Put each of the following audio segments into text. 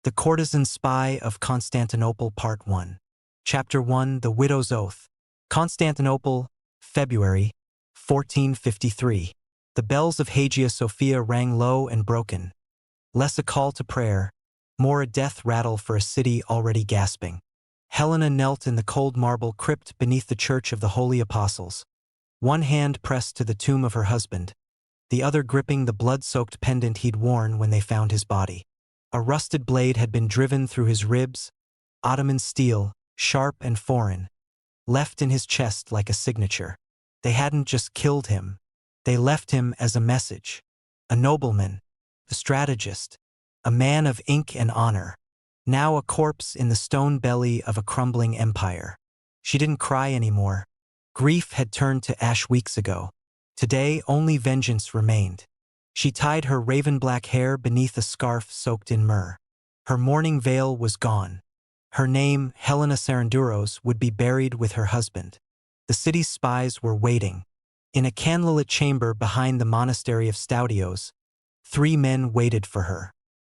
The Courtesan Spy of Constantinople Part 1. Chapter 1. The Widow's Oath. Constantinople, February, 1453. The bells of Hagia Sophia rang low and broken. Less a call to prayer, more a death rattle for a city already gasping. Helena knelt in the cold marble crypt beneath the Church of the Holy Apostles. One hand pressed to the tomb of her husband, the other gripping the blood-soaked pendant he'd worn when they found his body. A rusted blade had been driven through his ribs, Ottoman steel, sharp and foreign, left in his chest like a signature. They hadn't just killed him, they left him as a message. A nobleman, a strategist, a man of ink and honor, now a corpse in the stone belly of a crumbling empire. She didn't cry anymore. Grief had turned to ash weeks ago. Today only vengeance remained. She tied her raven-black hair beneath a scarf soaked in myrrh. Her mourning veil was gone. Her name, Helena Sarandouros, would be buried with her husband. The city's spies were waiting. In a candlelit chamber behind the monastery of Staudios, 3 men waited for her.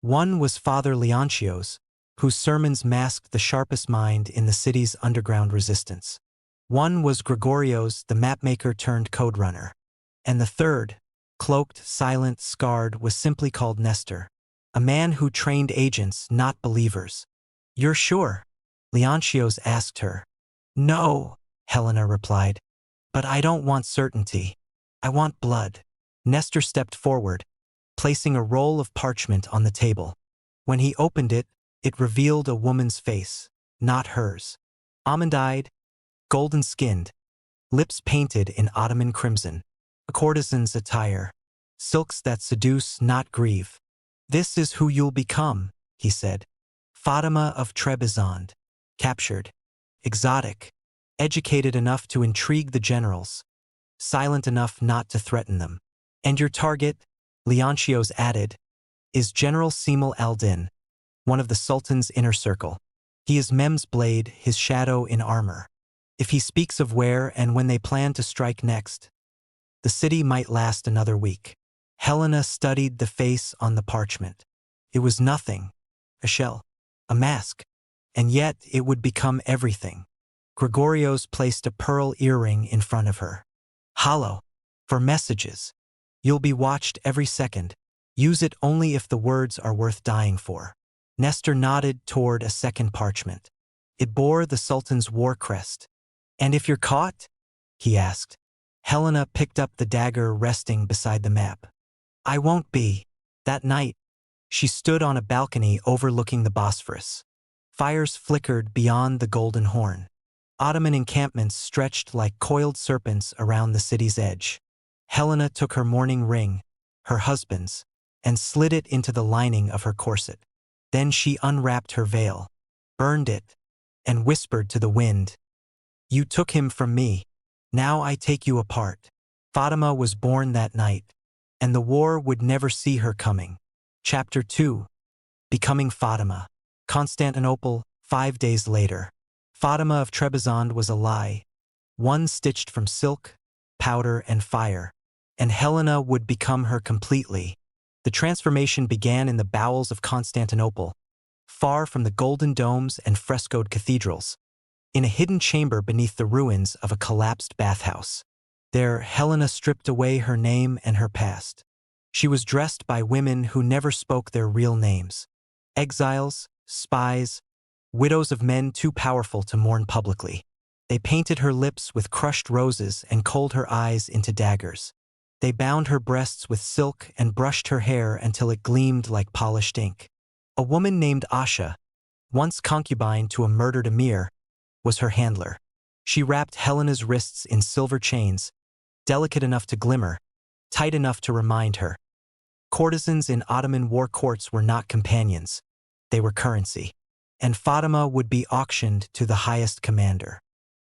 One was Father Leontios, whose sermons masked the sharpest mind in the city's underground resistance. One was Gregorios, the mapmaker turned code runner. And the third, cloaked, silent, scarred, was simply called Nestor, a man who trained agents, not believers. "You're sure?" Leontios asked her. "No," Helena replied. "But I don't want certainty. I want blood." Nestor stepped forward, placing a roll of parchment on the table. When he opened it, it revealed a woman's face, not hers. Almond-eyed, golden-skinned, lips painted in Ottoman crimson. A courtesan's attire, silks that seduce, not grieve. "This is who you'll become," he said. "Fatima of Trebizond, captured, exotic, educated enough to intrigue the generals, silent enough not to threaten them. And your target," Leontios added, "is General Semel al-Din, one of the Sultan's inner circle. He is Mehmed's blade, his shadow in armor. If he speaks of where and when they plan to strike next, the city might last another week." Helena studied the face on the parchment. It was nothing, a shell, a mask, and yet it would become everything. Gregorios placed a pearl earring in front of her. "Hollow, for messages. You'll be watched every second. Use it only if the words are worth dying for." Nestor nodded toward a second parchment. It bore the Sultan's war crest. "And if you're caught?" he asked. Helena picked up the dagger resting beside the map. "I won't be." That night, she stood on a balcony overlooking the Bosphorus. Fires flickered beyond the Golden Horn. Ottoman encampments stretched like coiled serpents around the city's edge. Helena took her mourning ring, her husband's, and slid it into the lining of her corset. Then she unwrapped her veil, burned it, and whispered to the wind, "You took him from me. Now I take you apart." Fatima was born that night, and the war would never see her coming. Chapter 2. Becoming Fatima. Constantinople, 5 days later. Fatima of Trebizond was a lie, one stitched from silk, powder, and fire, and Helena would become her completely. The transformation began in the bowels of Constantinople, far from the golden domes and frescoed cathedrals, in a hidden chamber beneath the ruins of a collapsed bathhouse. There, Helena stripped away her name and her past. She was dressed by women who never spoke their real names. Exiles, spies, widows of men too powerful to mourn publicly. They painted her lips with crushed roses and coaled her eyes into daggers. They bound her breasts with silk and brushed her hair until it gleamed like polished ink. A woman named Asha, once concubine to a murdered emir, was her handler. She wrapped Helena's wrists in silver chains, delicate enough to glimmer, tight enough to remind her. Courtesans in Ottoman war courts were not companions, they were currency. And Fatima would be auctioned to the highest commander.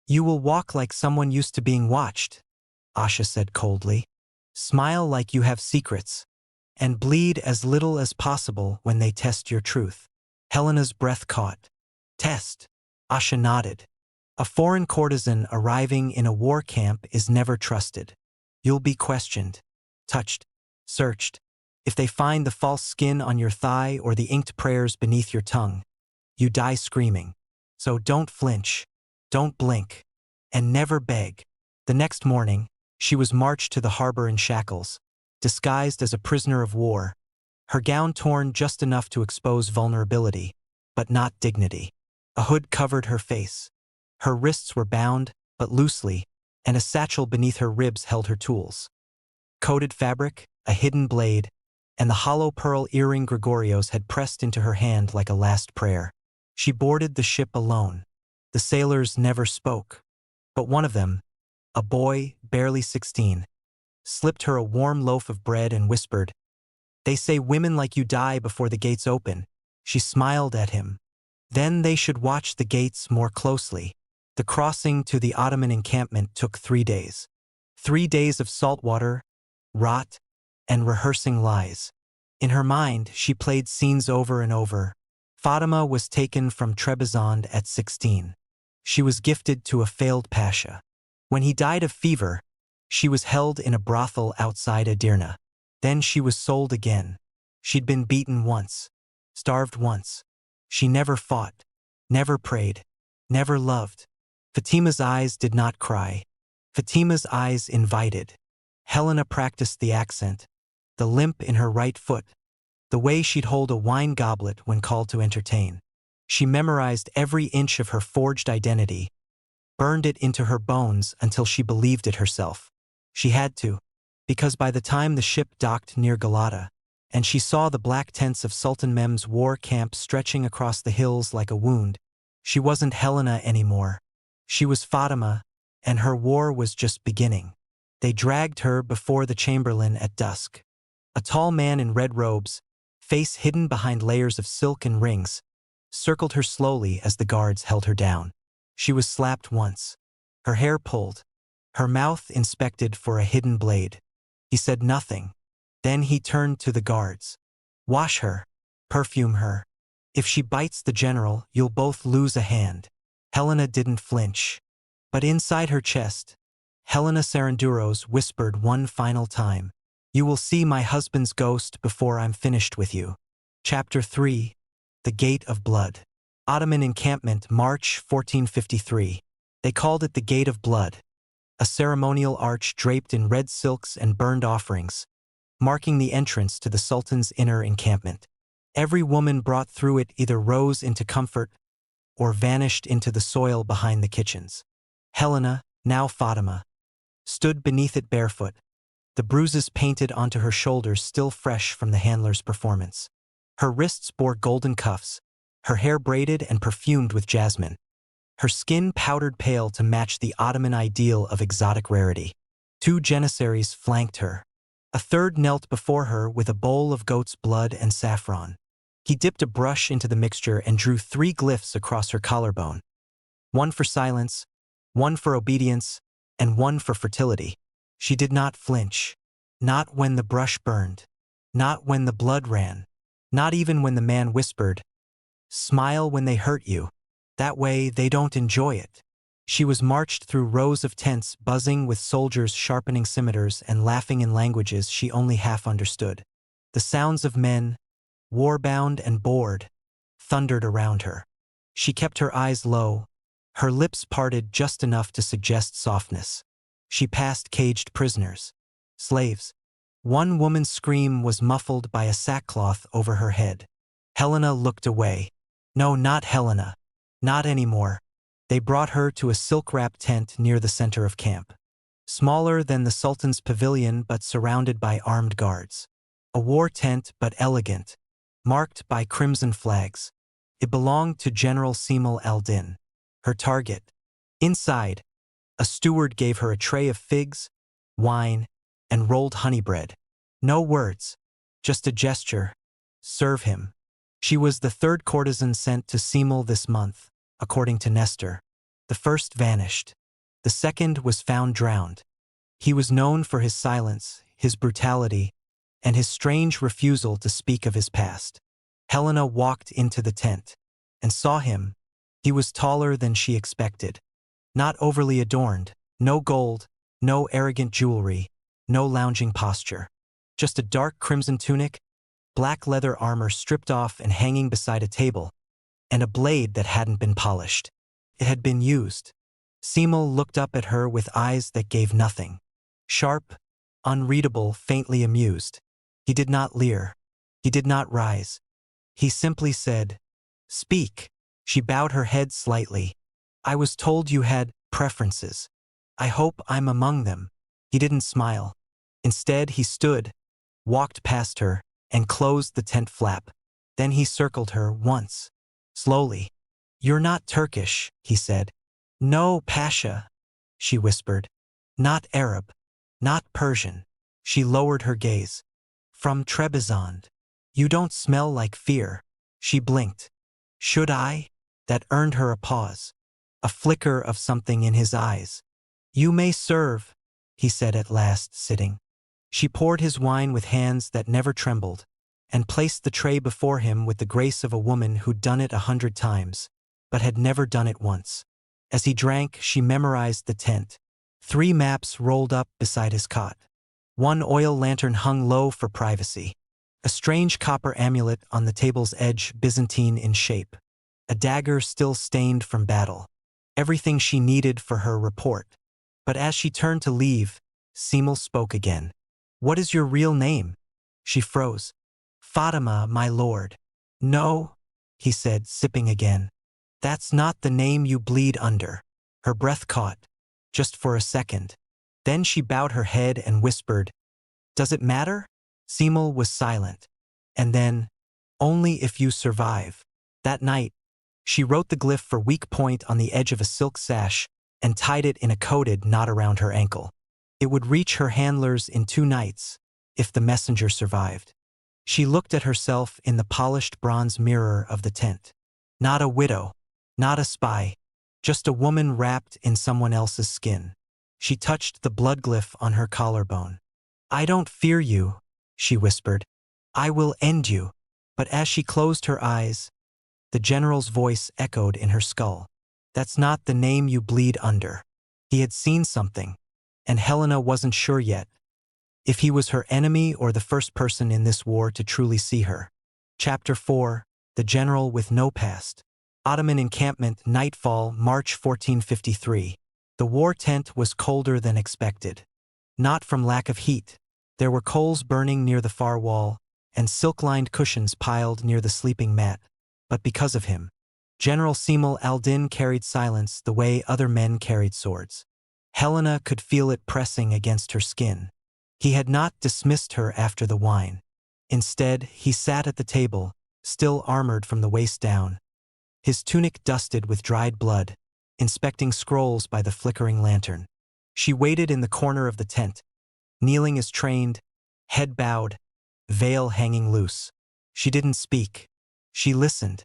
"You will walk like someone used to being watched," Asha said coldly. "Smile like you have secrets, and bleed as little as possible when they test your truth." Helena's breath caught. "Test?" Asha nodded. "A foreign courtesan arriving in a war camp is never trusted. You'll be questioned, touched, searched. If they find the false skin on your thigh or the inked prayers beneath your tongue, you die screaming. So don't flinch, don't blink, and never beg. The next morning, she was marched to the harbor in shackles, disguised as a prisoner of war, her gown torn just enough to expose vulnerability, but not dignity. A hood covered her face. Her wrists were bound, but loosely, and a satchel beneath her ribs held her tools. Coated fabric, a hidden blade, and the hollow pearl earring Gregorio's had pressed into her hand like a last prayer. She boarded the ship alone. The sailors never spoke, but one of them, a boy barely 16, slipped her a warm loaf of bread and whispered, "They say women like you die before the gates open." She smiled at him. Then they should watch the gates more closely. The crossing to the Ottoman encampment took 3 days. 3 days of salt water, rot, and rehearsing lies. In her mind, she played scenes over and over. Fatima was taken from Trebizond at 16. She was gifted to a failed pasha. When he died of fever, she was held in a brothel outside Edirne. Then she was sold again. She'd been beaten once, starved once. She never fought, never prayed, never loved. Fatima's eyes did not cry. Fatima's eyes invited. Helena practiced the accent, the limp in her right foot, the way she'd hold a wine goblet when called to entertain. She memorized every inch of her forged identity, burned it into her bones until she believed it herself. She had to, because by the time the ship docked near Galata, and she saw the black tents of Sultan Mehmed's war camp stretching across the hills like a wound, she wasn't Helena anymore. She was Fatima, and her war was just beginning. They dragged her before the chamberlain at dusk. A tall man in red robes, face hidden behind layers of silk and rings, circled her slowly as the guards held her down. She was slapped once, her hair pulled, her mouth inspected for a hidden blade. He said nothing. Then he turned to the guards. "Wash her, perfume her. If she bites the general, you'll both lose a hand." Helena didn't flinch. But inside her chest, Helena Sarandouros whispered one final time, "You will see my husband's ghost before I'm finished with you." Chapter 3. The Gate of Blood. Ottoman encampment, March 1453. They called it the Gate of Blood, a ceremonial arch draped in red silks and burned offerings, marking the entrance to the Sultan's inner encampment. Every woman brought through it either rose into comfort or vanished into the soil behind the kitchens. Helena, now Fatima, stood beneath it barefoot, the bruises painted onto her shoulders still fresh from the handler's performance. Her wrists bore golden cuffs, her hair braided and perfumed with jasmine, her skin powdered pale to match the Ottoman ideal of exotic rarity. 2 janissaries flanked her. A third knelt before her with a bowl of goat's blood and saffron. He dipped a brush into the mixture and drew 3 glyphs across her collarbone. One for silence, one for obedience, and one for fertility. She did not flinch. Not when the brush burned. Not when the blood ran. Not even when the man whispered, "Smile when they hurt you. That way they don't enjoy it." She was marched through rows of tents buzzing with soldiers sharpening scimitars and laughing in languages she only half understood. The sounds of men, war-bound and bored, thundered around her. She kept her eyes low, her lips parted just enough to suggest softness. She passed caged prisoners, slaves. One woman's scream was muffled by a sackcloth over her head. Helena looked away. No, not Helena. Not anymore. They brought her to a silk-wrapped tent near the center of camp. Smaller than the Sultan's pavilion but surrounded by armed guards. A war tent but elegant, marked by crimson flags. It belonged to General Semel al-Din, her target. Inside, a steward gave her a tray of figs, wine, and rolled honey bread. No words, just a gesture. Serve him. She was the 3rd courtesan sent to Semel this month, according to Nestor. The first vanished. The second was found drowned. He was known for his silence, his brutality, and his strange refusal to speak of his past. Helena walked into the tent and saw him. He was taller than she expected. Not overly adorned, no gold, no arrogant jewelry, no lounging posture. Just a dark crimson tunic, black leather armor stripped off and hanging beside a table, and a blade that hadn't been polished. It had been used. Semel looked up at her with eyes that gave nothing. Sharp, unreadable, faintly amused. He did not leer. He did not rise. He simply said, "Speak." She bowed her head slightly. "I was told you had preferences. I hope I'm among them." He didn't smile. Instead, he stood, walked past her, and closed the tent flap. Then he circled her once. Slowly. "You're not Turkish," he said. "No, Pasha," she whispered. "Not Arab. Not Persian." She lowered her gaze. "From Trebizond. You don't smell like fear." She blinked. "Should I?" That earned her a pause. A flicker of something in his eyes. "You may serve," he said at last, sitting. She poured his wine with hands that never trembled, and placed the tray before him with the grace of a woman who'd done it 100 times, but had never done it once. As he drank, she memorized the tent. 3 maps rolled up beside his cot. 1 oil lantern hung low for privacy. A strange copper amulet on the table's edge, Byzantine in shape. A dagger still stained from battle. Everything she needed for her report. But as she turned to leave, Semel spoke again. "What is your real name?" She froze. "Fatima, my lord." "No," he said, sipping again. "That's not the name you bleed under." Her breath caught, just for a second. Then she bowed her head and whispered, "Does it matter?" Semel was silent. And then, "Only if you survive." That night, she wrote the glyph for weak point on the edge of a silk sash and tied it in a coated knot around her ankle. It would reach her handlers in 2 nights, if the messenger survived. She looked at herself in the polished bronze mirror of the tent. Not a widow, not a spy, just a woman wrapped in someone else's skin. She touched the blood glyph on her collarbone. "I don't fear you," she whispered. "I will end you." But as she closed her eyes, the general's voice echoed in her skull. "That's not the name you bleed under." He had seen something, and Helena wasn't sure yet if he was her enemy or the first person in this war to truly see her. Chapter 4, The General with No Past. Ottoman encampment, nightfall, March 1453. The war tent was colder than expected. Not from lack of heat. There were coals burning near the far wall, and silk-lined cushions piled near the sleeping mat, but because of him. General Semel al-Din carried silence the way other men carried swords. Helena could feel it pressing against her skin. He had not dismissed her after the wine. Instead, he sat at the table, still armored from the waist down, his tunic dusted with dried blood, inspecting scrolls by the flickering lantern. She waited in the corner of the tent, kneeling as trained, head bowed, veil hanging loose. She didn't speak. She listened,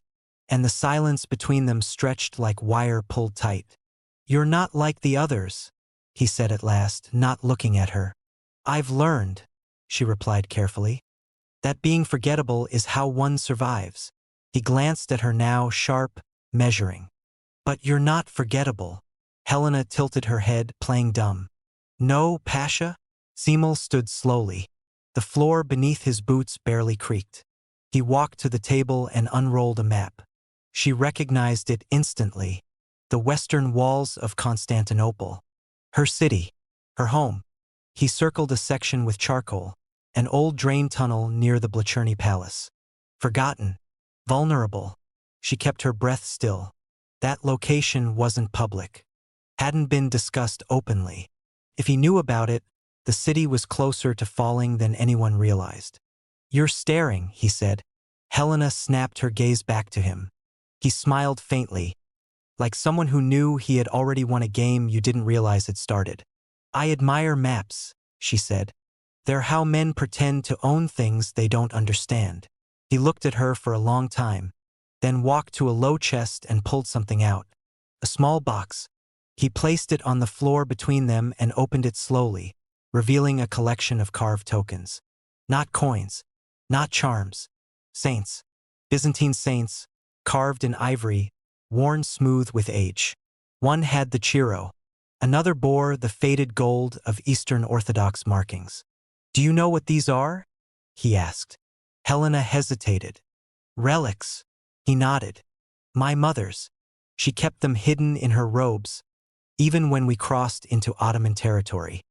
and the silence between them stretched like wire pulled tight. "You're not like the others," he said at last, not looking at her. "I've learned," she replied carefully, "that being forgettable is how one survives." He glanced at her now, sharp, measuring. "But you're not forgettable." Helena tilted her head, playing dumb. "No, Pasha?" Semel stood slowly. The floor beneath his boots barely creaked. He walked to the table and unrolled a map. She recognized it instantly. The western walls of Constantinople. Her city. Her home. He circled a section with charcoal, an old drain tunnel near the Blachurny Palace. Forgotten. Vulnerable. She kept her breath still. That location wasn't public. Hadn't been discussed openly. If he knew about it, the city was closer to falling than anyone realized. "You're staring," he said. Helena snapped her gaze back to him. He smiled faintly, like someone who knew he had already won a game you didn't realize had started. "I admire maps," she said. "They're how men pretend to own things they don't understand." He looked at her for a long time, then walked to a low chest and pulled something out. A small box. He placed it on the floor between them and opened it slowly, revealing a collection of carved tokens. Not coins, not charms. Saints. Byzantine saints, carved in ivory, worn smooth with age. One had the chiro. Another bore the faded gold of Eastern Orthodox markings. "Do you know what these are?" he asked. Helena hesitated. "Relics." He nodded. "My mother's. She kept them hidden in her robes, even when we crossed into Ottoman territory.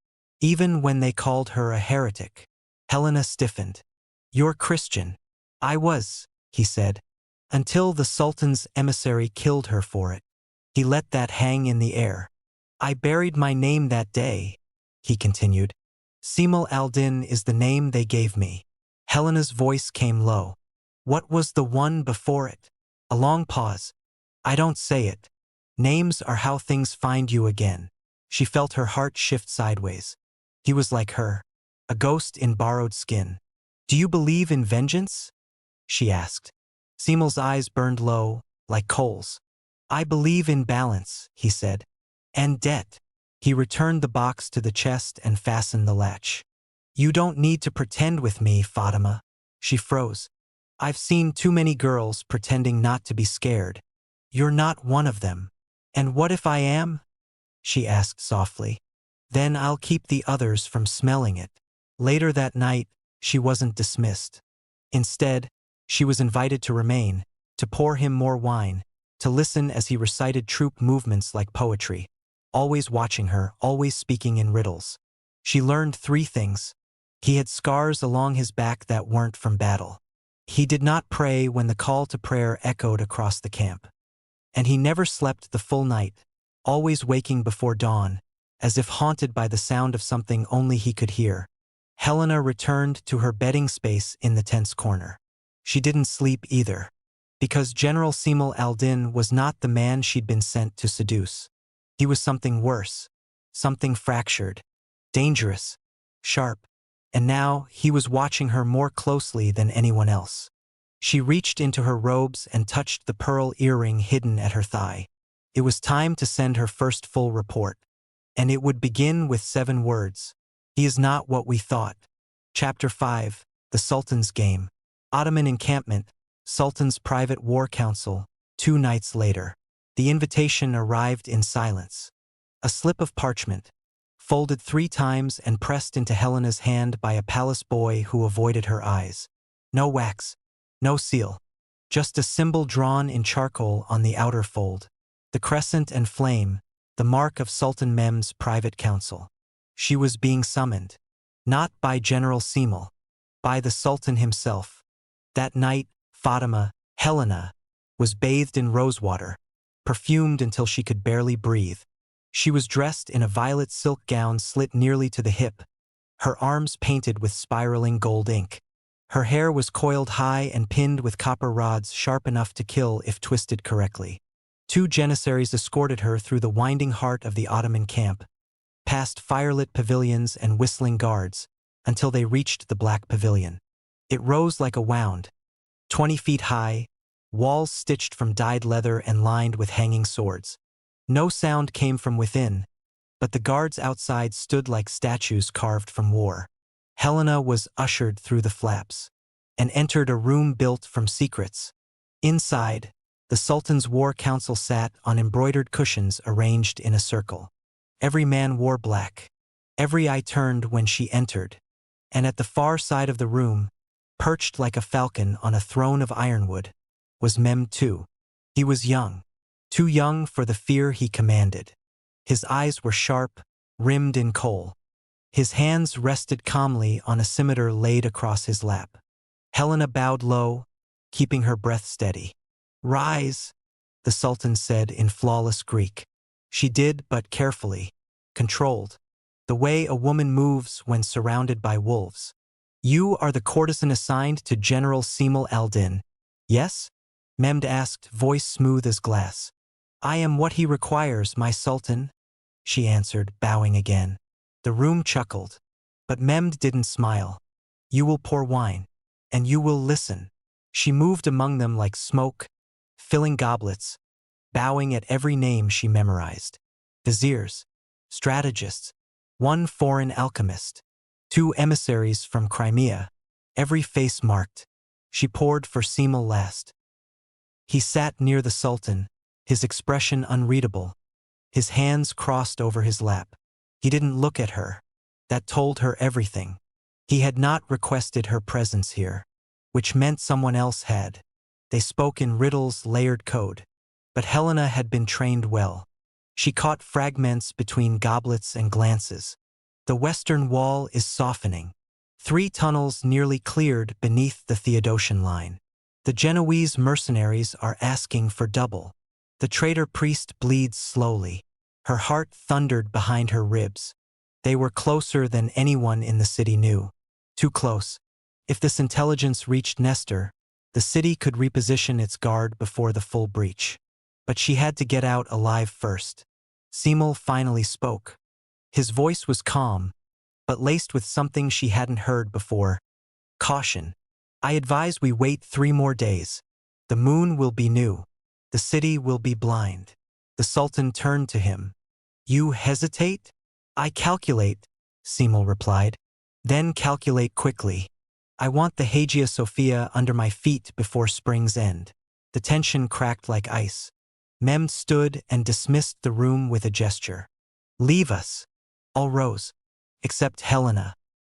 Even when they called her a heretic." Helena stiffened. "You're Christian." "I was," he said, "until the Sultan's emissary killed her for it. He let that hang in the air. I buried my name that day," he continued. "Simul al-Din is the name they gave me." Helena's voice came low. "What was the one before it?" A long pause. "I don't say it. Names are how things find you again." She felt her heart shift sideways. He was like her, a ghost in borrowed skin. "Do you believe in vengeance?" she asked. Simul's eyes burned low, like coals. "I believe in balance," he said. "And debt." He returned the box to the chest and fastened the latch. "You don't need to pretend with me, Fatima." She froze. "I've seen too many girls pretending not to be scared. You're not one of them." "And what if I am?" she asked softly. "Then I'll keep the others from smelling it." Later that night, she wasn't dismissed. Instead, she was invited to remain, to pour him more wine, to listen as he recited troop movements like poetry, always watching her, always speaking in riddles. She learned 3 things. He had scars along his back that weren't from battle. He did not pray when the call to prayer echoed across the camp. And he never slept the full night, always waking before dawn, as if haunted by the sound of something only he could hear. Helena returned to her bedding space in the tent's corner. She didn't sleep either, because General Simul al-Din was not the man she'd been sent to seduce. He was something worse, something fractured, dangerous, sharp, and now he was watching her more closely than anyone else. She reached into her robes and touched the pearl earring hidden at her thigh. It was time to send her first full report, and it would begin with 7 words. "He is not what we thought." Chapter 5, The Sultan's Game. Ottoman encampment, Sultan's private war council, 2 nights later. The invitation arrived in silence. A slip of parchment, folded 3 times and pressed into Helena's hand by a palace boy who avoided her eyes. No wax, no seal, just a symbol drawn in charcoal on the outer fold. The crescent and flame, the mark of Sultan Mehmed's private council. She was being summoned, not by General Simul, by the Sultan himself. That night, Fatima, Helena, was bathed in rosewater, perfumed until she could barely breathe. She was dressed in a violet silk gown slit nearly to the hip, her arms painted with spiraling gold ink. Her hair was coiled high and pinned with copper rods sharp enough to kill if twisted correctly. 2 janissaries escorted her through the winding heart of the Ottoman camp, past firelit pavilions and whistling guards, until they reached the Black Pavilion. It rose like a wound, 20 feet high, walls stitched from dyed leather and lined with hanging swords. No sound came from within, but the guards outside stood like statues carved from war. Helena was ushered through the flaps and entered a room built from secrets. Inside, the Sultan's war council sat on embroidered cushions arranged in a circle. Every man wore black. Every eye turned when she entered. And at the far side of the room, perched like a falcon on a throne of ironwood, was Mehmed too. He was young, too young for the fear he commanded. His eyes were sharp, rimmed in kohl. His hands rested calmly on a scimitar laid across his lap. Helena bowed low, keeping her breath steady. "Rise," the Sultan said in flawless Greek. She did, but carefully, controlled, the way a woman moves when surrounded by wolves. "You are the courtesan assigned to General Simul al-Din, yes?" Mehmed asked, voice smooth as glass. "I am what he requires, my Sultan," she answered, bowing again. The room chuckled, but Mehmed didn't smile. "You will pour wine, and you will listen." She moved among them like smoke, filling goblets, bowing at every name she memorized. Viziers, strategists, 1 foreign alchemist, 2 emissaries from Crimea, every face marked. She poured for Simul last. He sat near the Sultan, his expression unreadable, his hands crossed over his lap. He didn't look at her. That told her everything. He had not requested her presence here, which meant someone else had. They spoke in riddles, layered code. But Helena had been trained well. She caught fragments between goblets and glances. The western wall is softening. 3 tunnels nearly cleared beneath the Theodosian line. The Genoese mercenaries are asking for double. The traitor priest bleeds slowly. Her heart thundered behind her ribs. They were closer than anyone in the city knew. Too close. If this intelligence reached Nestor, the city could reposition its guard before the full breach. But she had to get out alive first. Semel finally spoke. His voice was calm, but laced with something she hadn't heard before. Caution. I advise we wait 3 more days. The moon will be new. The city will be blind. The Sultan turned to him. You hesitate? I calculate, Semel replied. Then calculate quickly. I want the Hagia Sophia under my feet before spring's end. The tension cracked like ice. Mehmed stood and dismissed the room with a gesture. Leave us. All rose. Except Helena.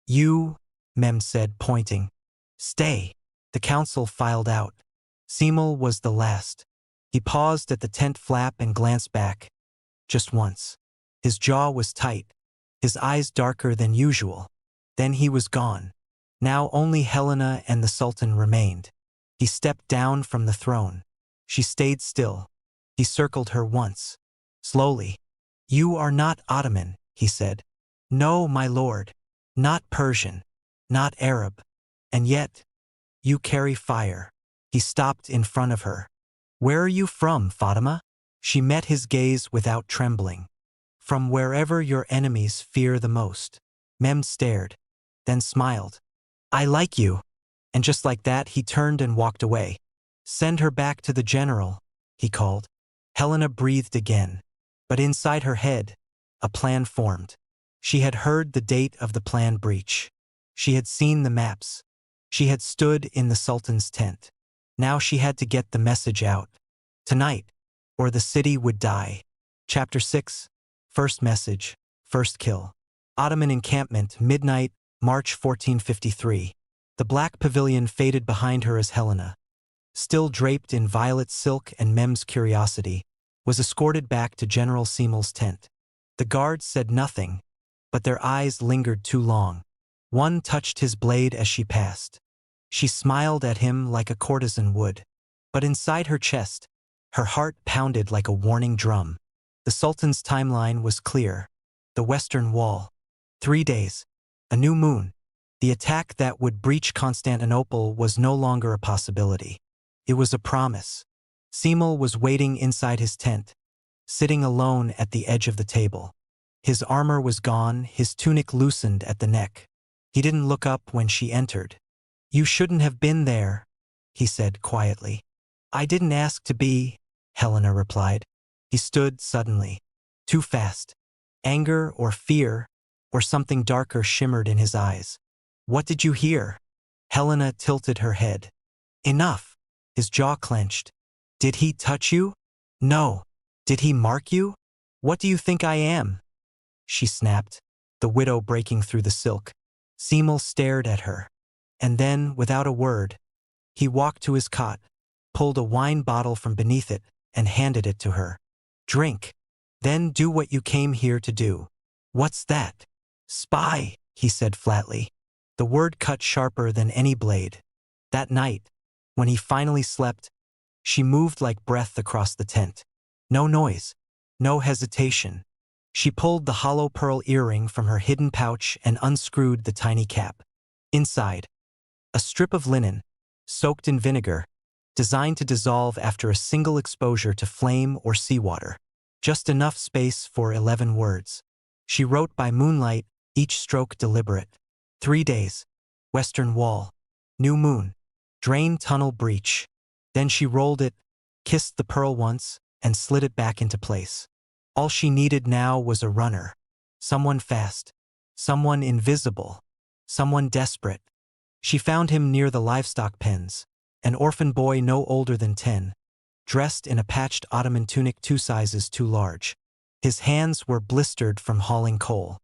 You, Mehmed said, pointing. Stay. The council filed out. Semel was the last. He paused at the tent flap and glanced back. Just once. His jaw was tight. His eyes darker than usual. Then he was gone. Now only Helena and the Sultan remained. He stepped down from the throne. She stayed still. He circled her once. Slowly. You are not Ottoman, he said. No, my lord. Not Persian. Not Arab. And yet, you carry fire. He stopped in front of her. Where are you from, Fatima? She met his gaze without trembling. From wherever your enemies fear the most. Mehmed stared, then smiled. I like you. And just like that, he turned and walked away. Send her back to the general, he called. Helena breathed again. But inside her head, a plan formed. She had heard the date of the planned breach. She had seen the maps. She had stood in the Sultan's tent. Now she had to get the message out. Tonight, or the city would die. Chapter 6. First message. First kill. Ottoman encampment, midnight, March 1453. The black pavilion faded behind her as Helena, still draped in violet silk and Mehmed's curiosity, was escorted back to General Semel's tent. The guards said nothing, but their eyes lingered too long. One touched his blade as she passed. She smiled at him like a courtesan would. But inside her chest, her heart pounded like a warning drum. The Sultan's timeline was clear. The Western Wall. 3 days. A new moon. The attack that would breach Constantinople was no longer a possibility. It was a promise. Semel was waiting inside his tent, sitting alone at the edge of the table. His armor was gone, his tunic loosened at the neck. He didn't look up when she entered. You shouldn't have been there, he said quietly. I didn't ask to be, Helena replied. He stood suddenly. Too fast. Anger or fear or something darker shimmered in his eyes. What did you hear? Helena tilted her head. Enough. His jaw clenched. Did he touch you? No. Did he mark you? What do you think I am? She snapped, the widow breaking through the silk. Semel stared at her. And then, without a word, he walked to his cot, pulled a wine bottle from beneath it, and handed it to her. Drink. Then do what you came here to do. What's that? Spy, he said flatly. The word cut sharper than any blade. That night, when he finally slept, she moved like breath across the tent. No noise. No hesitation. She pulled the hollow pearl earring from her hidden pouch and unscrewed the tiny cap. Inside, a strip of linen, soaked in vinegar, designed to dissolve after a single exposure to flame or seawater. Just enough space for 11 words. She wrote by moonlight, each stroke deliberate. 3 days. Western Wall. New moon. Drain tunnel breach. Then she rolled it, kissed the pearl once, and slid it back into place. All she needed now was a runner. Someone fast. Someone invisible. Someone desperate. She found him near the livestock pens, an orphan boy no older than 10, dressed in a patched Ottoman tunic 2 sizes too large. His hands were blistered from hauling coal.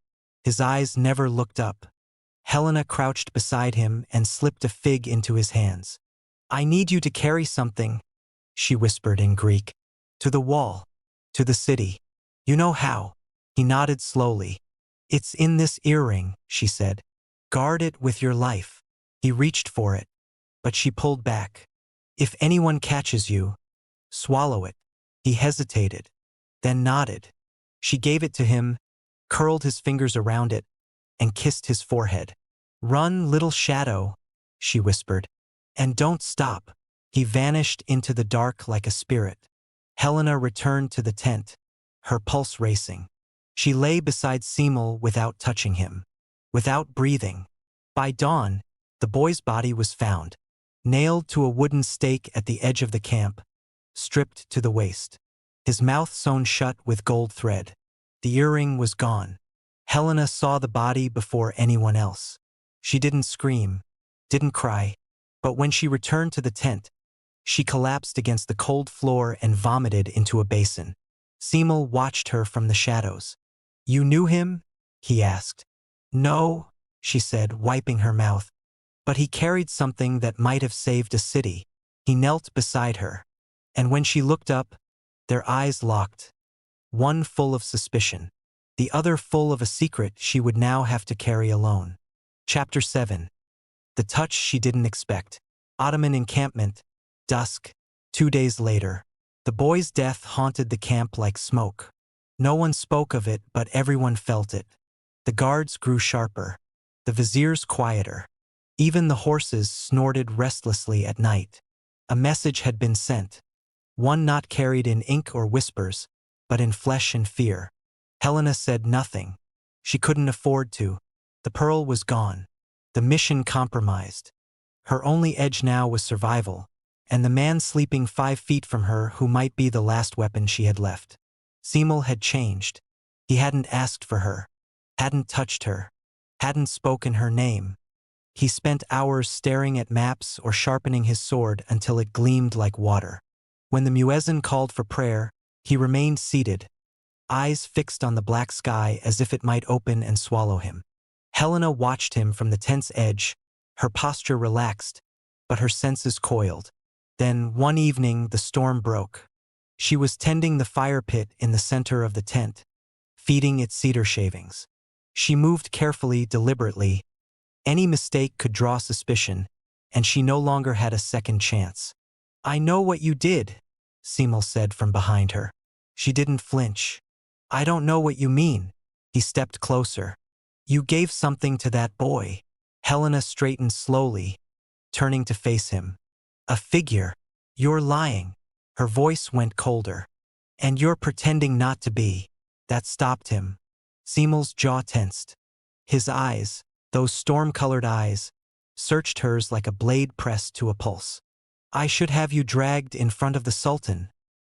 His eyes never looked up. Helena crouched beside him and slipped a fig into his hands. "I need you to carry something," she whispered in Greek. "To the wall. To the city. You know how." He nodded slowly. "It's in this earring," she said. "Guard it with your life." He reached for it, but she pulled back. "If anyone catches you, swallow it." He hesitated, then nodded. She gave it to him, curled his fingers around it, and kissed his forehead. "Run, little shadow," she whispered, "and don't stop." He vanished into the dark like a spirit. Helena returned to the tent, her pulse racing. She lay beside Semel without touching him, without breathing. By dawn, the boy's body was found, nailed to a wooden stake at the edge of the camp, stripped to the waist, his mouth sewn shut with gold thread. The earring was gone. Helena saw the body before anyone else. She didn't scream, didn't cry, but when she returned to the tent, she collapsed against the cold floor and vomited into a basin. Semel watched her from the shadows. "You knew him?" he asked. "No," she said, wiping her mouth. "But he carried something that might have saved a city." He knelt beside her, and when she looked up, their eyes locked, one full of suspicion, the other full of a secret she would now have to carry alone. Chapter 7. The touch she didn't expect. Ottoman encampment. Dusk. 2 days later. The boy's death haunted the camp like smoke. No one spoke of it, but everyone felt it. The guards grew sharper, the viziers quieter. Even the horses snorted restlessly at night. A message had been sent, one not carried in ink or whispers, but in flesh and fear. Helena said nothing. She couldn't afford to. The pearl was gone, the mission compromised. Her only edge now was survival, and the man sleeping 5 feet from her who might be the last weapon she had left. Semel had changed. He hadn't asked for her, hadn't touched her, hadn't spoken her name. He spent hours staring at maps or sharpening his sword until it gleamed like water. When the muezzin called for prayer, he remained seated, eyes fixed on the black sky as if it might open and swallow him. Helena watched him from the tent's edge, her posture relaxed, but her senses coiled. Then, one evening, the storm broke. She was tending the fire pit in the center of the tent, feeding it cedar shavings. She moved carefully, deliberately. Any mistake could draw suspicion, and she no longer had a second chance. "I know what you did," Semel said from behind her. She didn't flinch. "I don't know what you mean." He stepped closer. "You gave something to that boy." Helena straightened slowly, turning to face him. "A figure. You're lying." Her voice went colder. "And you're pretending not to be." That stopped him. Semel's jaw tensed. His eyes, those storm-colored eyes, searched hers like a blade pressed to a pulse. "I should have you dragged in front of the Sultan,"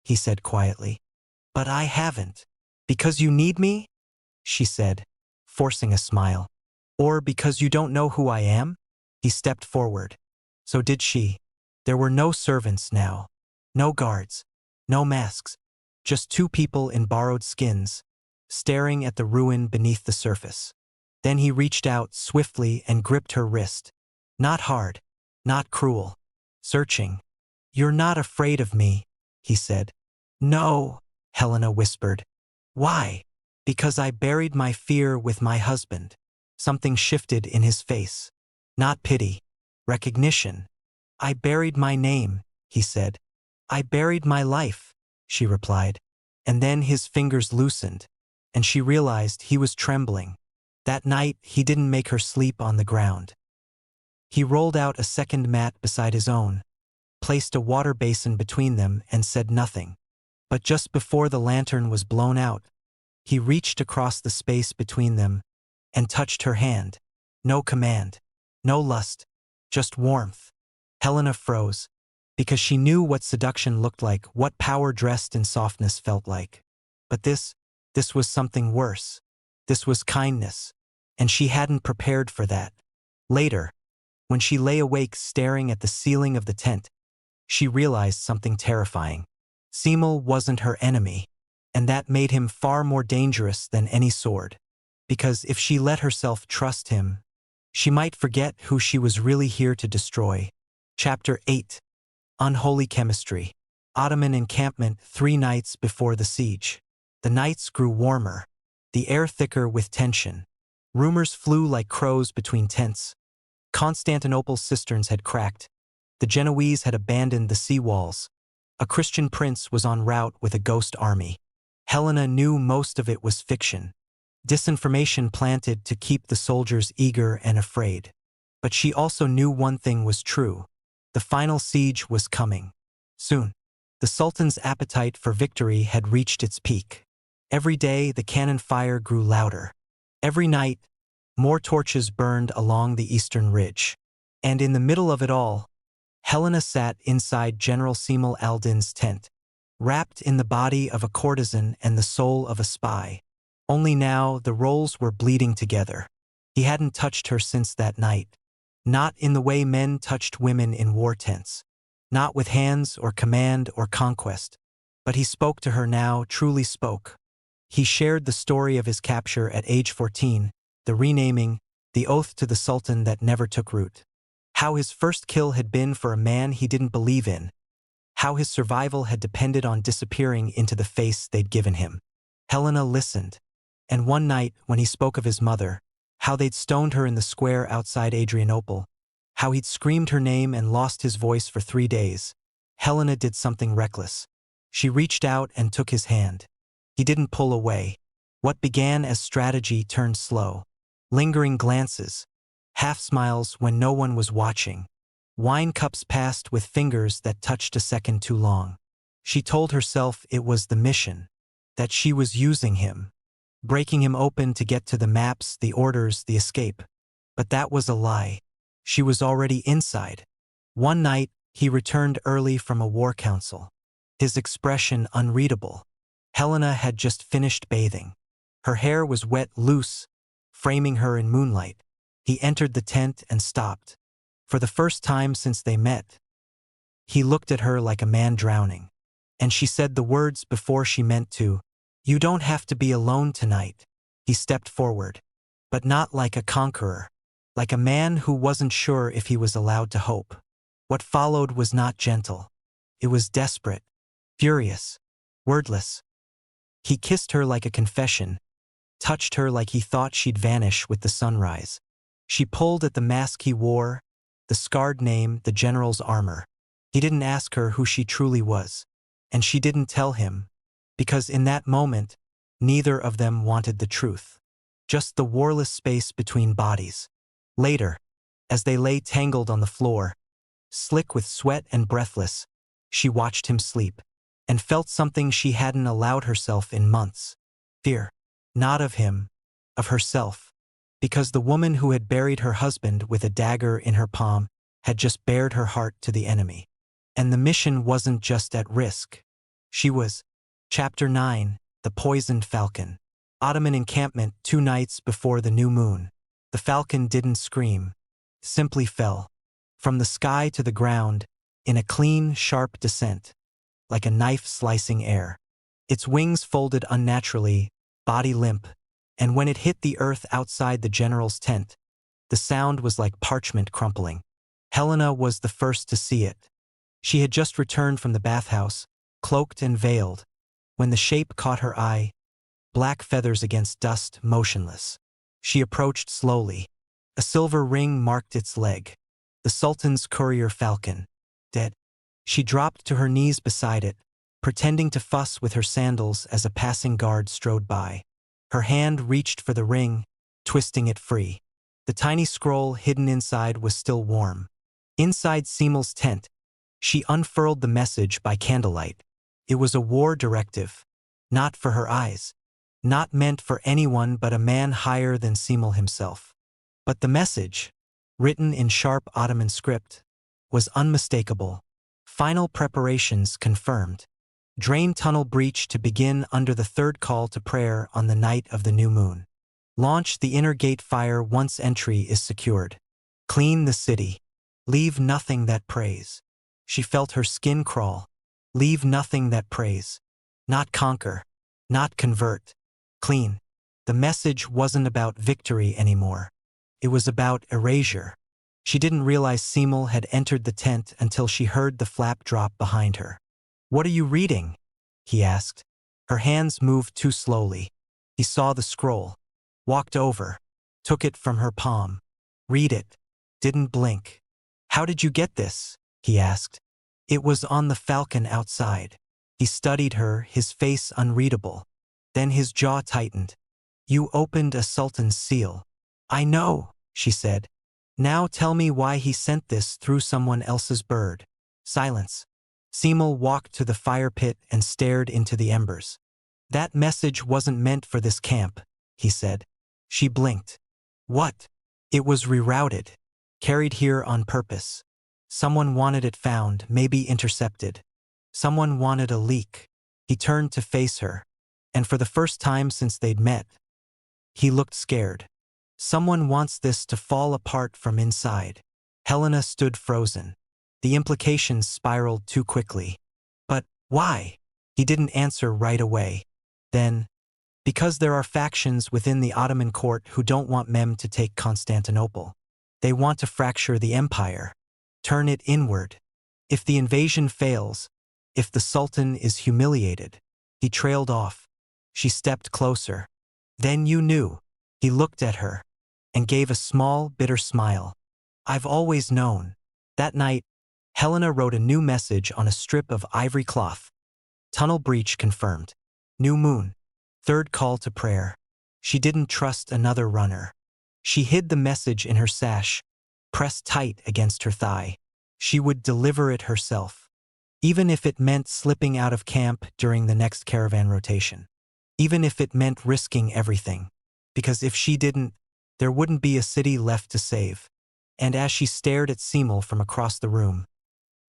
he said quietly. "But I haven't." "Because you need me?" she said, forcing a smile. "Or because you don't know who I am?" He stepped forward. So did she. There were no servants now. No guards. No masks. Just 2 people in borrowed skins, staring at the ruin beneath the surface. Then he reached out swiftly and gripped her wrist. Not hard. Not cruel. Searching. "You're not afraid of me," he said. "No," Helena whispered. "Why?" "Because I buried my fear with my husband." Something shifted in his face. Not pity. Recognition. "I buried my name," he said. "I buried my life," she replied. And then his fingers loosened, and she realized he was trembling. That night, he didn't make her sleep on the ground. He rolled out a second mat beside his own, placed a water basin between them, and said nothing. But just before the lantern was blown out, he reached across the space between them and touched her hand. No command, no lust, just warmth. Helena froze, because she knew what seduction looked like, what power dressed in softness felt like. But this was something worse. This was kindness, and she hadn't prepared for that. Later, when she lay awake staring at the ceiling of the tent, she realized something terrifying. Semel wasn't her enemy, and that made him far more dangerous than any sword. Because if she let herself trust him, She might forget who she was really here to destroy. Chapter 8. Unholy Chemistry. Ottoman encampment 3 nights before the siege. The nights grew warmer, the air thicker with tension. Rumors flew like crows between tents. Constantinople's cisterns had cracked. The Genoese had abandoned the sea walls. A Christian prince was en route with a ghost army. Helena knew most of it was fiction. Disinformation planted to keep the soldiers eager and afraid. But she also knew one thing was true. The final siege was coming. Soon. The Sultan's appetite for victory had reached its peak. Every day the cannon fire grew louder. Every night, more torches burned along the eastern ridge. And in the middle of it all, Helena sat inside General Semel al-Din's tent, wrapped in the body of a courtesan and the soul of a spy. Only now the roles were bleeding together. He hadn't touched her since that night. Not in the way men touched women in war tents. Not with hands or command or conquest. But he spoke to her now, truly spoke. He shared the story of his capture at age 14, the renaming, the oath to the Sultan that never took root. How his first kill had been for a man he didn't believe in. How his survival had depended on disappearing into the face they'd given him. Helena listened. And one night, when he spoke of his mother, how they'd stoned her in the square outside Adrianople, how he'd screamed her name and lost his voice for 3 days, Helena did something reckless. She reached out and took his hand. He didn't pull away. What began as strategy turned slow. Lingering glances. Half-smiles when no one was watching. Wine cups passed with fingers that touched a second too long. She told herself it was the mission. That she was using him. Breaking him open to get to the maps, the orders, the escape. But that was a lie. She was already inside. One night, he returned early from a war council. His expression unreadable. Helena had just finished bathing. Her hair was wet loose, framing her in moonlight. He entered the tent and stopped. For the first time since they met. He looked at her like a man drowning. And she said the words before she meant to. "You don't have to be alone tonight." He stepped forward. But not like a conqueror. Like a man who wasn't sure if he was allowed to hope. What followed was not gentle. It was desperate. Furious. Wordless. He kissed her like a confession. Touched her like he thought she'd vanish with the sunrise. She pulled at the mask he wore, the scarred name, the general's armor. He didn't ask her who she truly was. And she didn't tell him. Because in that moment, neither of them wanted the truth. Just the warless space between bodies. Later, as they lay tangled on the floor, slick with sweat and breathless, she watched him sleep, and felt something she hadn't allowed herself in months. Fear. Not of him, of herself. Because the woman who had buried her husband with a dagger in her palm had just bared her heart to the enemy. And the mission wasn't just at risk. She was. Chapter 9. The Poisoned Falcon. Ottoman encampment 2 nights before the new moon. The falcon didn't scream. Simply fell. From the sky to the ground, in a clean, sharp descent. Like a knife slicing air. Its wings folded unnaturally, body limp, and when it hit the earth outside the general's tent, the sound was like parchment crumpling. Helena was the first to see it. She had just returned from the bathhouse, cloaked and veiled, when the shape caught her eye, black feathers against dust, motionless. She approached slowly. A silver ring marked its leg. The Sultan's courier falcon. Dead. She dropped to her knees beside it, pretending to fuss with her sandals as a passing guard strode by. Her hand reached for the ring, twisting it free. The tiny scroll hidden inside was still warm. Inside Semel's tent, she unfurled the message by candlelight. It was a war directive. Not for her eyes. Not meant for anyone but a man higher than Semel himself. But the message, written in sharp Ottoman script, was unmistakable. Final preparations confirmed. Drain tunnel breach to begin under the 3rd call to prayer on the night of the new moon. Launch the inner gate fire once entry is secured. Clean the city. Leave nothing that prays. She felt her skin crawl. Leave nothing that prays. Not conquer. Not convert. Clean. The message wasn't about victory anymore. It was about erasure. She didn't realize Semel had entered the tent until she heard the flap drop behind her. "What are you reading?" he asked. Her hands moved too slowly. He saw the scroll, walked over, took it from her palm. "Read it." Didn't blink. "How did you get this?" he asked. "It was on the falcon outside." He studied her, his face unreadable. Then his jaw tightened. "You opened a sultan's seal." "I know," she said. "Now tell me why he sent this through someone else's bird." Silence. Semel walked to the fire pit and stared into the embers. "That message wasn't meant for this camp," he said. She blinked. "What?" "It was rerouted. Carried here on purpose. Someone wanted it found, maybe intercepted. Someone wanted a leak." He turned to face her, and for the first time since they'd met, he looked scared. "Someone wants this to fall apart from inside." Helena stood frozen. The implications spiraled too quickly. "But why?" He didn't answer right away. Then, "Because there are factions within the Ottoman court who don't want Mehmed to take Constantinople. They want to fracture the empire, turn it inward. If the invasion fails, if the Sultan is humiliated." He trailed off. She stepped closer. "Then you knew." He looked at her and gave a small, bitter smile. "I've always known." That night, Helena wrote a new message on a strip of ivory cloth. "Tunnel breach confirmed. New moon. Third call to prayer." She didn't trust another runner. She hid the message in her sash, pressed tight against her thigh. She would deliver it herself, even if it meant slipping out of camp during the next caravan rotation. Even if it meant risking everything. Because if she didn't, there wouldn't be a city left to save. And as she stared at Semel from across the room,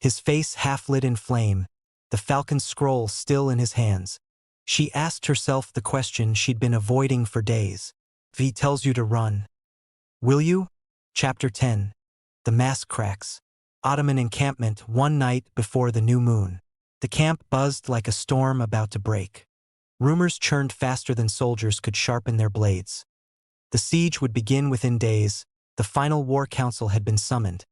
his face half lit in flame, the falcon scroll still in his hands, she asked herself the question she'd been avoiding for days. "If he tells you to run, will you?" Chapter 10. The mask cracks. Ottoman encampment one night before the new moon. The camp buzzed like a storm about to break. Rumors churned faster than soldiers could sharpen their blades. The siege would begin within days. The final war council had been summoned.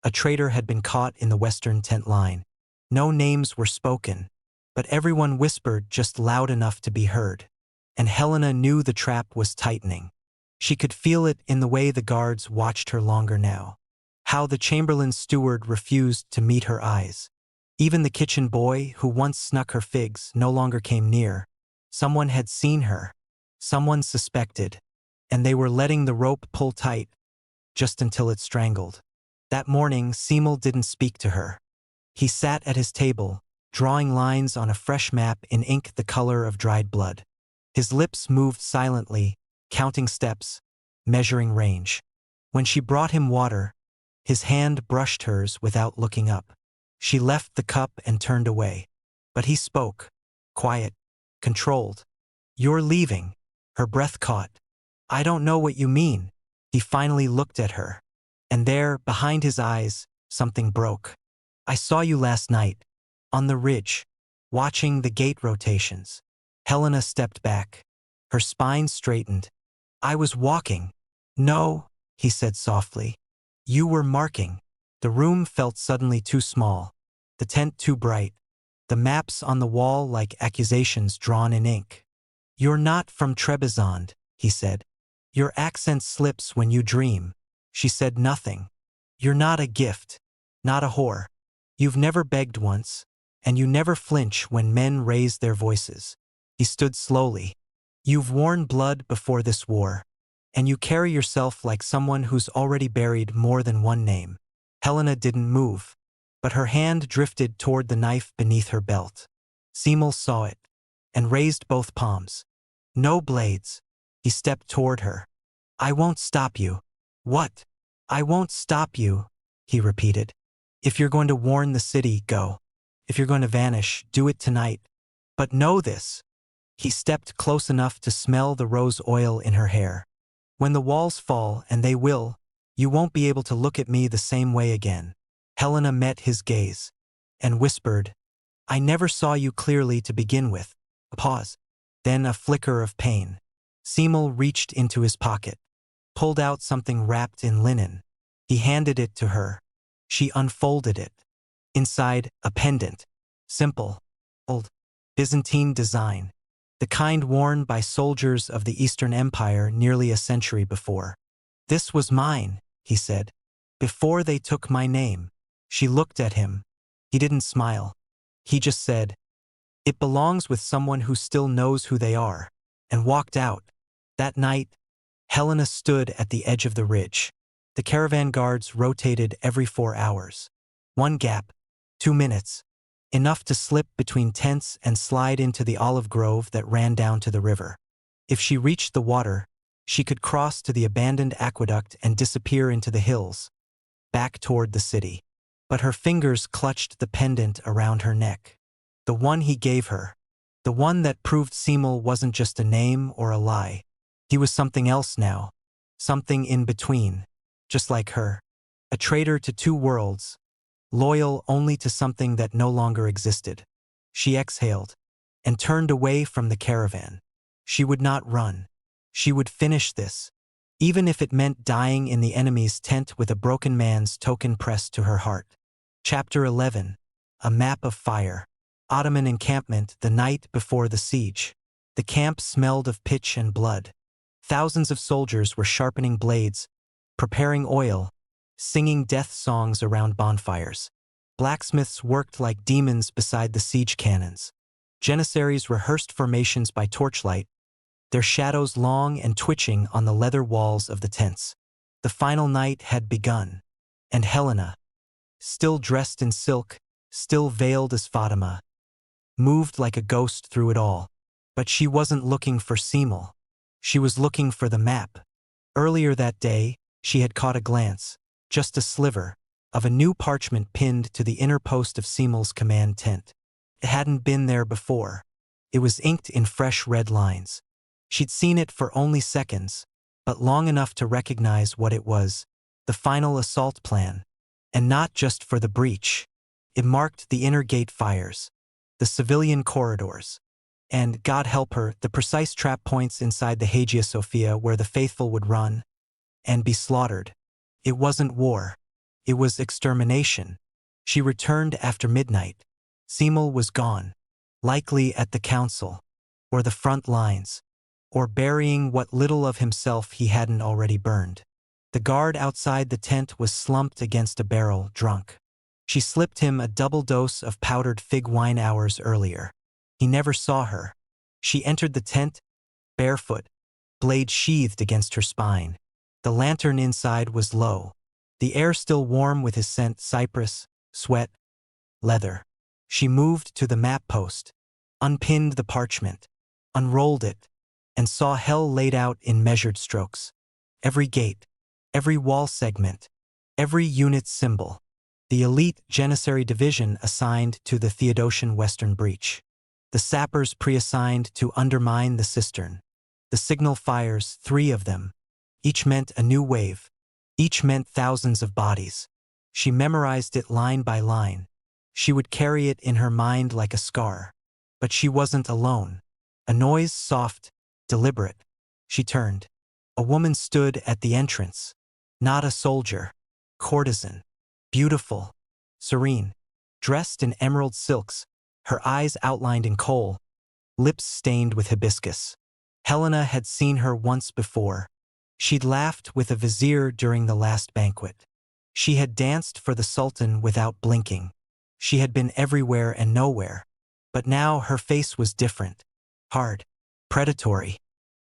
A traitor had been caught in the western tent line. No names were spoken, but everyone whispered just loud enough to be heard. And Helena knew the trap was tightening. She could feel it in the way the guards watched her longer now. How the chamberlain's steward refused to meet her eyes. Even the kitchen boy who once snuck her figs no longer came near. Someone had seen her. Someone suspected. And they were letting the rope pull tight, just until it strangled. That morning, Semel didn't speak to her. He sat at his table, drawing lines on a fresh map in ink the color of dried blood. His lips moved silently, counting steps, measuring range. When she brought him water, his hand brushed hers without looking up. She left the cup and turned away. But he spoke, quiet, controlled. "You're leaving." Her breath caught. "I don't know what you mean." He finally looked at her. And there, behind his eyes, something broke. "I saw you last night, on the ridge, watching the gate rotations." Helena stepped back. Her spine straightened. "I was walking." "No," he said softly. "You were marking." The room felt suddenly too small, the tent too bright, the maps on the wall like accusations drawn in ink. "You're not from Trebizond," he said. "Your accent slips when you dream." She said nothing. "You're not a gift, not a whore. You've never begged once, and you never flinch when men raise their voices." He stood slowly. "You've worn blood before this war, and you carry yourself like someone who's already buried more than one name." Helena didn't move, but her hand drifted toward the knife beneath her belt. Semel saw it, and raised both palms. "No blades." He stepped toward her. "I won't stop you." "What?" "I won't stop you," he repeated. "If you're going to warn the city, go. If you're going to vanish, do it tonight. But know this." He stepped close enough to smell the rose oil in her hair. "When the walls fall, and they will, you won't be able to look at me the same way again." Helena met his gaze and whispered, "I never saw you clearly to begin with." A pause, then a flicker of pain. Semel reached into his pocket, pulled out something wrapped in linen. He handed it to her. She unfolded it. Inside, a pendant. Simple, old, Byzantine design. The kind worn by soldiers of the Eastern Empire nearly a century before. "This was mine," he said, "before they took my name." She looked at him. He didn't smile. He just said, "It belongs with someone who still knows who they are," and walked out. That night, Helena stood at the edge of the ridge. The caravan guards rotated every 4 hours. 1 gap, 2 minutes, enough to slip between tents and slide into the olive grove that ran down to the river. If she reached the water, she could cross to the abandoned aqueduct and disappear into the hills, back toward the city. But her fingers clutched the pendant around her neck. The one he gave her. The one that proved Simul wasn't just a name or a lie. He was something else now. Something in between. Just like her. A traitor to 2 worlds. Loyal only to something that no longer existed. She exhaled and turned away from the caravan. She would not run. She would finish this, even if it meant dying in the enemy's tent with a broken man's token pressed to her heart. Chapter 11. A Map of Fire. Ottoman encampment the night before the siege. The camp smelled of pitch and blood. Thousands of soldiers were sharpening blades, preparing oil, singing death songs around bonfires. Blacksmiths worked like demons beside the siege cannons. Janissaries rehearsed formations by torchlight, their shadows long and twitching on the leather walls of the tents. The final night had begun, and Helena, still dressed in silk, still veiled as Fatima, moved like a ghost through it all. But she wasn't looking for Simul. She was looking for the map. Earlier that day, she had caught a glance, just a sliver, of a new parchment pinned to the inner post of Simul's command tent. It hadn't been there before. It was inked in fresh red lines. She'd seen it for only seconds, but long enough to recognize what it was, the final assault plan. And not just for the breach. It marked the inner gate fires, the civilian corridors, and, God help her, the precise trap points inside the Hagia Sophia where the faithful would run and be slaughtered. It wasn't war. It was extermination. She returned after midnight. Simul was gone, likely at the council, or the front lines, or burying what little of himself he hadn't already burned. The guard outside the tent was slumped against a barrel, drunk. She slipped him a double dose of powdered fig wine hours earlier. He never saw her. She entered the tent, barefoot, blade sheathed against her spine. The lantern inside was low, the air still warm with his scent: cypress, sweat, leather. She moved to the map post, unpinned the parchment, unrolled it, and saw hell laid out in measured strokes. Every gate, every wall segment, every unit symbol. The elite Janissary division assigned to the Theodosian Western Breach. The sappers pre-assigned to undermine the cistern. The signal fires, 3 of them. Each meant a new wave. Each meant thousands of bodies. She memorized it line by line. She would carry it in her mind like a scar. But she wasn't alone. A noise, soft, deliberate. She turned. A woman stood at the entrance. Not a soldier. Courtesan. Beautiful. Serene. Dressed in emerald silks, her eyes outlined in kohl, lips stained with hibiscus. Helena had seen her once before. She'd laughed with a vizier during the last banquet. She had danced for the Sultan without blinking. She had been everywhere and nowhere. But now her face was different. Hard. Predatory.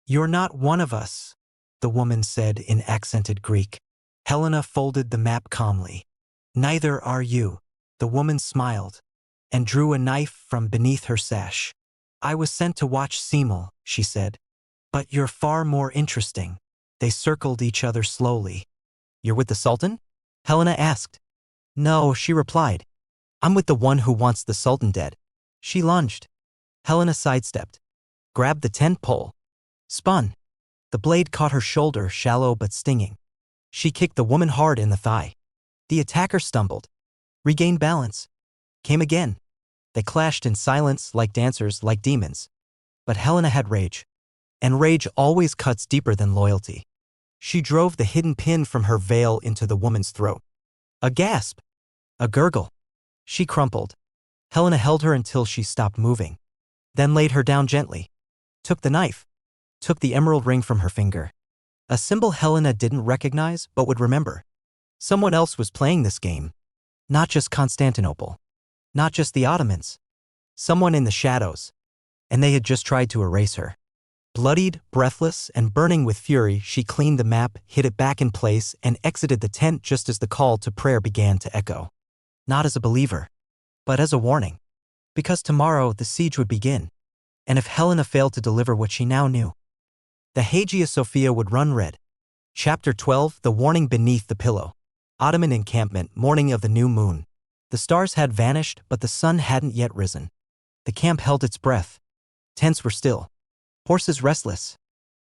"You're not one of us," the woman said in accented Greek. Helena folded the map calmly. "Neither are you." The woman smiled and drew a knife from beneath her sash. "I was sent to watch Simul," she said. "But you're far more interesting." They circled each other slowly. "You're with the Sultan?" Helena asked. "No," she replied. "I'm with the one who wants the Sultan dead." She lunged. Helena sidestepped, grabbed the tent pole, spun. The blade caught her shoulder, shallow but stinging. She kicked the woman hard in the thigh. The attacker stumbled, regained balance, came again. They clashed in silence, like dancers, like demons. But Helena had rage, and rage always cuts deeper than loyalty. She drove the hidden pin from her veil into the woman's throat. A gasp. A gurgle. She crumpled. Helena held her until she stopped moving. Then laid her down gently. Took the knife. Took the emerald ring from her finger. A symbol Helena didn't recognize but would remember. Someone else was playing this game. Not just Constantinople. Not just the Ottomans. Someone in the shadows. And they had just tried to erase her. Bloodied, breathless, and burning with fury, she cleaned the map, hid it back in place, and exited the tent just as the call to prayer began to echo. Not as a believer, but as a warning. Because tomorrow the siege would begin. And if Helena failed to deliver what she now knew, the Hagia Sophia would run red. Chapter 12, The Warning Beneath the Pillow. Ottoman encampment, morning of the new moon. The stars had vanished, but the sun hadn't yet risen. The camp held its breath. Tents were still. Horses restless.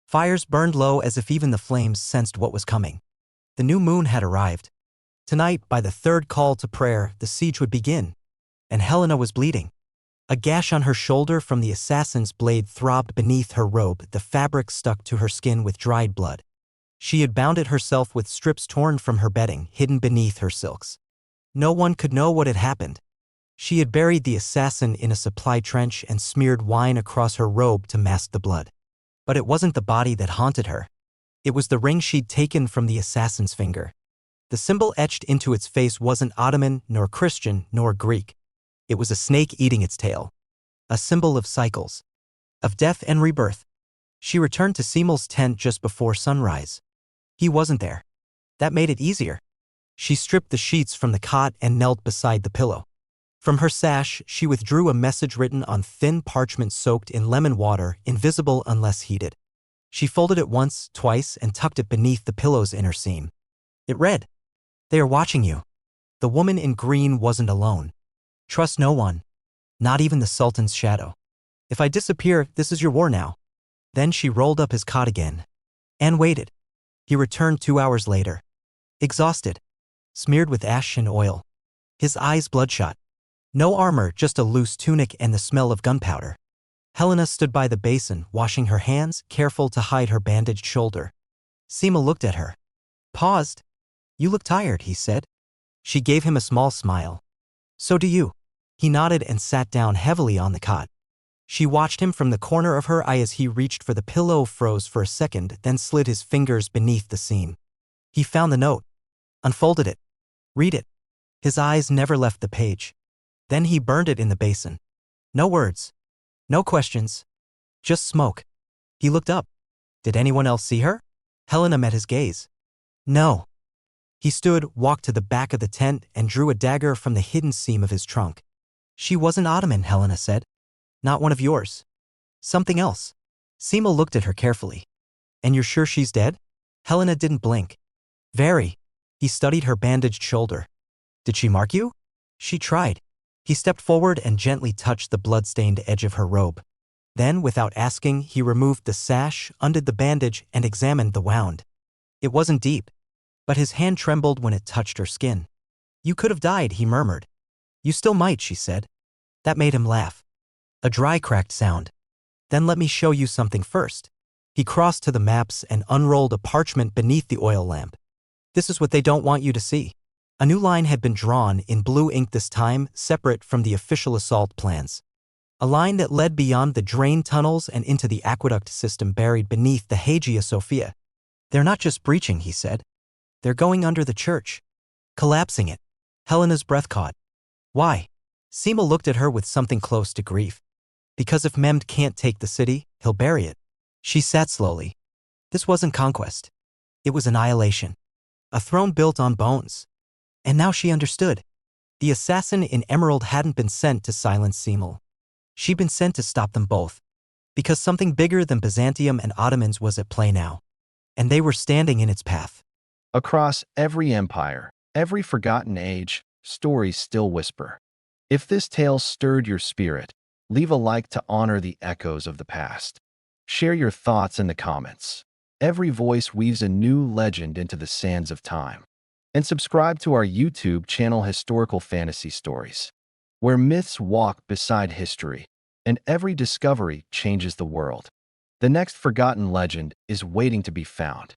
Fires burned low as if even the flames sensed what was coming. The new moon had arrived. Tonight, by the third call to prayer, the siege would begin. And Helena was bleeding. A gash on her shoulder from the assassin's blade throbbed beneath her robe, the fabric stuck to her skin with dried blood. She had bound it herself with strips torn from her bedding, hidden beneath her silks. No one could know what had happened. She had buried the assassin in a supply trench and smeared wine across her robe to mask the blood. But it wasn't the body that haunted her. It was the ring she'd taken from the assassin's finger. The symbol etched into its face wasn't Ottoman, nor Christian, nor Greek. It was a snake eating its tail. A symbol of cycles. Of death and rebirth. She returned to Semmel's tent just before sunrise. He wasn't there. That made it easier. She stripped the sheets from the cot and knelt beside the pillow. From her sash, she withdrew a message written on thin parchment soaked in lemon water, invisible unless heated. She folded it once, twice, and tucked it beneath the pillow's inner seam. It read, "They are watching you." The woman in green wasn't alone. Trust no one. Not even the Sultan's shadow. If I disappear, this is your war now. Then she rolled up his cot again. And waited. He returned 2 hours later. Exhausted. Smeared with ash and oil. His eyes bloodshot. No armor, just a loose tunic and the smell of gunpowder. Helena stood by the basin, washing her hands, careful to hide her bandaged shoulder. Sema looked at her. Paused. "You look tired," he said. She gave him a small smile. "So do you." He nodded and sat down heavily on the cot. She watched him from the corner of her eye as he reached for the pillow, froze for a second, then slid his fingers beneath the seam. He found the note. Unfolded it. Read it. His eyes never left the page. Then he burned it in the basin. No words. No questions. Just smoke. He looked up. Did anyone else see her? Helena met his gaze. No. He stood, walked to the back of the tent, and drew a dagger from the hidden seam of his trunk. She wasn't Ottoman, Helena said. Not one of yours. Something else. Sema looked at her carefully. And you're sure she's dead? Helena didn't blink. Very. He studied her bandaged shoulder. Did she mark you? She tried. He stepped forward and gently touched the blood-stained edge of her robe. Then, without asking, he removed the sash, undid the bandage, and examined the wound. It wasn't deep, but his hand trembled when it touched her skin. You could have died, he murmured. You still might, she said. That made him laugh. A dry, cracked sound. Then let me show you something first. He crossed to the maps and unrolled a parchment beneath the oil lamp. This is what they don't want you to see. A new line had been drawn, in blue ink this time, separate from the official assault plans. A line that led beyond the drain tunnels and into the aqueduct system buried beneath the Hagia Sophia. They're not just breaching, he said. They're going under the church. Collapsing it. Helena's breath caught. Why? Sema looked at her with something close to grief. Because if Mehmed can't take the city, he'll bury it. She sat slowly. This wasn't conquest. It was annihilation. A throne built on bones. And now she understood. The assassin in emerald hadn't been sent to silence Sema. She'd been sent to stop them both. Because something bigger than Byzantium and Ottomans was at play now. And they were standing in its path. Across every empire, every forgotten age, stories still whisper. If this tale stirred your spirit, leave a like to honor the echoes of the past. Share your thoughts in the comments. Every voice weaves a new legend into the sands of time. And subscribe to our YouTube channel Historical Fantasy Stories, where myths walk beside history, and every discovery changes the world. The next forgotten legend is waiting to be found.